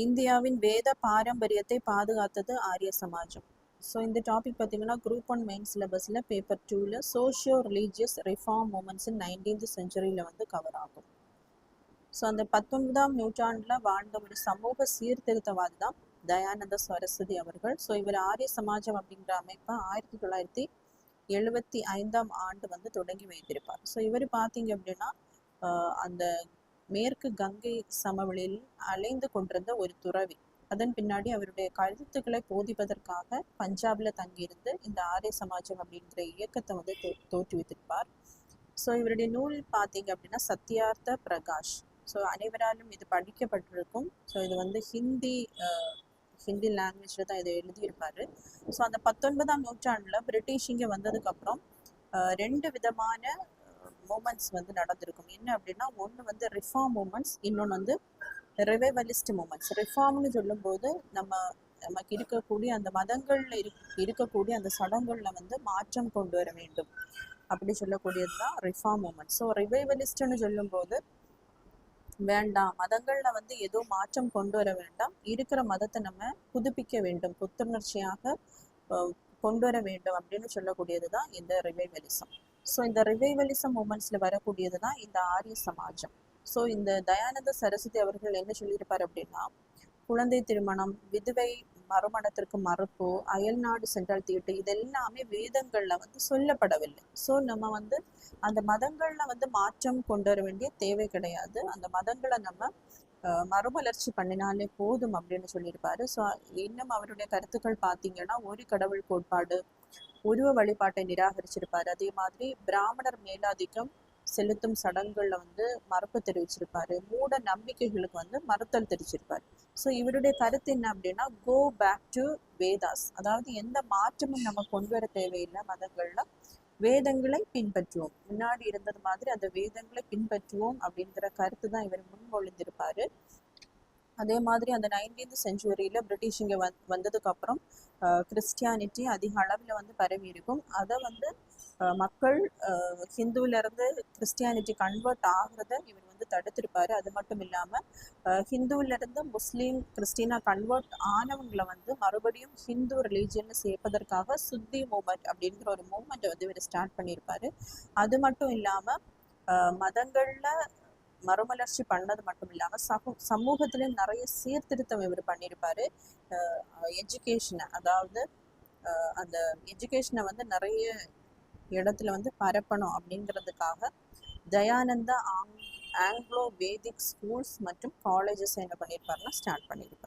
இந்தியாவின் வேத பாரம்பரியத்தை பாதுகாத்தது ஆரிய சமாஜம். ஸோ இந்த டாபிக் பார்த்தீங்கன்னா குரூப் 1 மெயின் சிலபஸில் பேப்பர் 2ல் சோஷியோ ரிலீஜியஸ் ரிஃபார்ம் மூமெண்ட்ஸ் இன் 19th செஞ்சுரியில் வந்து கவர் ஆகும். ஸோ அந்த 19ஆம் நூற்றாண்டில் வாழ்ந்த ஒரு சமூக சீர்திருத்தவாதி தான் தயானந்த சரஸ்வதி அவர்கள். ஸோ இவர் ஆரிய சமாஜம் அப்படின்ற அமைப்பை 1975ஆம் ஆண்டு வந்து தொடங்கி வைத்திருப்பார். ஸோ இவர் பார்த்தீங்க அப்படின்னா அந்த மேற்கு கங்கை சமவெளியில் அலைந்து கொண்டிருந்த ஒரு துறவி. அதன் பின்னாடி அவருடைய கருத்துக்களை போதிப்பதற்காக பஞ்சாப்ல தங்கியிருந்து இந்த ஆரிய சமாஜம் அப்படிங்கிற இயக்கத்தை வந்து தோற்றுவித்திருப்பார். ஸோ இவருடைய நூல் பார்த்தீங்க அப்படின்னா சத்யார்த்த பிரகாஷ். ஸோ அனைவராலும் இது படிக்கப்பட்டிருக்கும். ஸோ இது வந்து ஹிந்தி லாங்குவேஜில் தான் இதை எழுதியிருப்பாரு. ஸோ அந்த 19ஆம் நூற்றாண்டில் பிரிட்டிஷ் இங்கே வந்ததுக்கப்புறம் 2 விதமான மூமெண்ட்ஸ் வந்து நடந்திருக்கும். என்ன அப்படின்னா, ஒன்று வந்து ரிஃபார்ம் மூமெண்ட்ஸ், இன்னொன்று வந்து ரிவைவலிஸ்ட் மூமெண்ட்ஸ். ரிஃபார்ம்னு சொல்லும்போது நமக்கு இருக்கக்கூடிய அந்த மதங்கள்ல இருக்கக்கூடிய அந்த சடங்குகளில் வந்து மாற்றம் கொண்டு வர வேண்டும் அப்படி சொல்லக்கூடியது தான் ரிஃபார்ம் மூமெண்ட். ஸோ ரிவைவலிஸ்ட்னு சொல்லும்போது வேண்டாம், மதங்கள்ல வந்து ஏதோ மாற்றம் கொண்டு வர வேண்டாம், இருக்கிற மதத்தை நம்ம புதுப்பிக்க வேண்டும், புத்துணர்ச்சியாக கொண்டு வர வேண்டும் அப்படின்னு சொல்லக்கூடியது தான் இந்த ரிவைவலிசம். ஸோ இந்த ரிவைவலிசம் மூமெண்ட்ஸ்ல வரக்கூடியது தான் இந்த ஆரிய சமாஜம். ஸோ இந்த தயானந்த சரஸ்வதி அவர்கள் என்ன சொல்லியிருப்பார் அப்படின்னா, குழந்தை திருமணம், விதவை மறுமணத்திற்கு மறுப்பு, அயல்நாடு சென்றால் தீட்டு, இதெல்லாமே வேதங்கள்ல வந்து சொல்லப்படவில்லை. ஸோ நம்ம வந்து அந்த மதங்கள்ல வந்து மாற்றம் கொண்டு வர வேண்டிய தேவை கிடையாது, அந்த மதங்களை நம்ம மறுமலர்ச்சி பண்ணினாலே போதும் அப்படின்னு சொல்லியிருப்பாரு. ஸோ இன்னும் அவருடைய கருத்துக்கள் பார்த்தீங்கன்னா, ஒரு கடவுள் கோட்பாடு, உருவ வழிபாட்டை நிராகரிச்சிருப்பாரு. அதே மாதிரி பிராமணர் மேலாதிக்கம் செலுத்தும் சடங்குகள்ல வந்து மறுப்பு தெரிவிச்சிருப்பாரு. மூட நம்பிக்கைகளுக்கு வந்து மறுத்தல் தெரிவிச்சிருப்பாரு. ஸோ இவருடைய கருத்து என்ன அப்படின்னா, கோ பேக் டு வேதாஸ், அதாவது எந்த மாற்றமும் நம்ம கொண்டு வர தேவையில்லை, மதங்கள்ல வேதங்களை பின்பற்றுவோம், முன்னாடி இருந்தது மாதிரி அந்த வேதங்களை பின்பற்றுவோம் அப்படிங்கிற கருத்து தான் இவர் முன்மொழிந்திருப்பாரு. அதே மாதிரி அந்த 19th செஞ்சுரியில பிரிட்டிஷ் இங்கே வந்ததுக்கு அப்புறம் கிறிஸ்டியானிட்டி அதிக அளவில் வந்து பரவி இருக்கும். அதை வந்து மக்கள் ஹிந்துவில இருந்து கிறிஸ்டியானிட்டி கன்வெர்ட் ஆகுறத இவர் வந்து தடுத்திருப்பாரு. அது மட்டும் இல்லாமல் ஹிந்துவில இருந்து முஸ்லீம் கிறிஸ்டினா கன்வெர்ட் ஆனவங்களை வந்து மறுபடியும் ஹிந்து ரிலீஜியன் சேர்ப்பதற்காக சுத்தி மூமெண்ட் அப்படிங்கிற ஒரு மூமெண்ட்டை வந்து இவர் ஸ்டார்ட் பண்ணியிருப்பாரு. அது மட்டும் இல்லாமல் மதங்கள்ல மறுமலர்ச்சி பண்ணது மட்டும் இல்லாமல் சமூகத்திலையும் நிறைய சீர்திருத்தம் இவர் பண்ணியிருப்பாரு. எஜுகேஷனை, அதாவது அந்த எஜுகேஷனை வந்து நிறைய இடத்துல வந்து பரப்பணும் அப்படிங்கிறதுக்காக தயானந்தா ஆங்கிலோ வேதிக் ஸ்கூல்ஸ் மற்றும் காலேஜஸ் என்ன பண்ணியிருப்பாருன்னா ஸ்டார்ட் பண்ணியிருப்பாரு.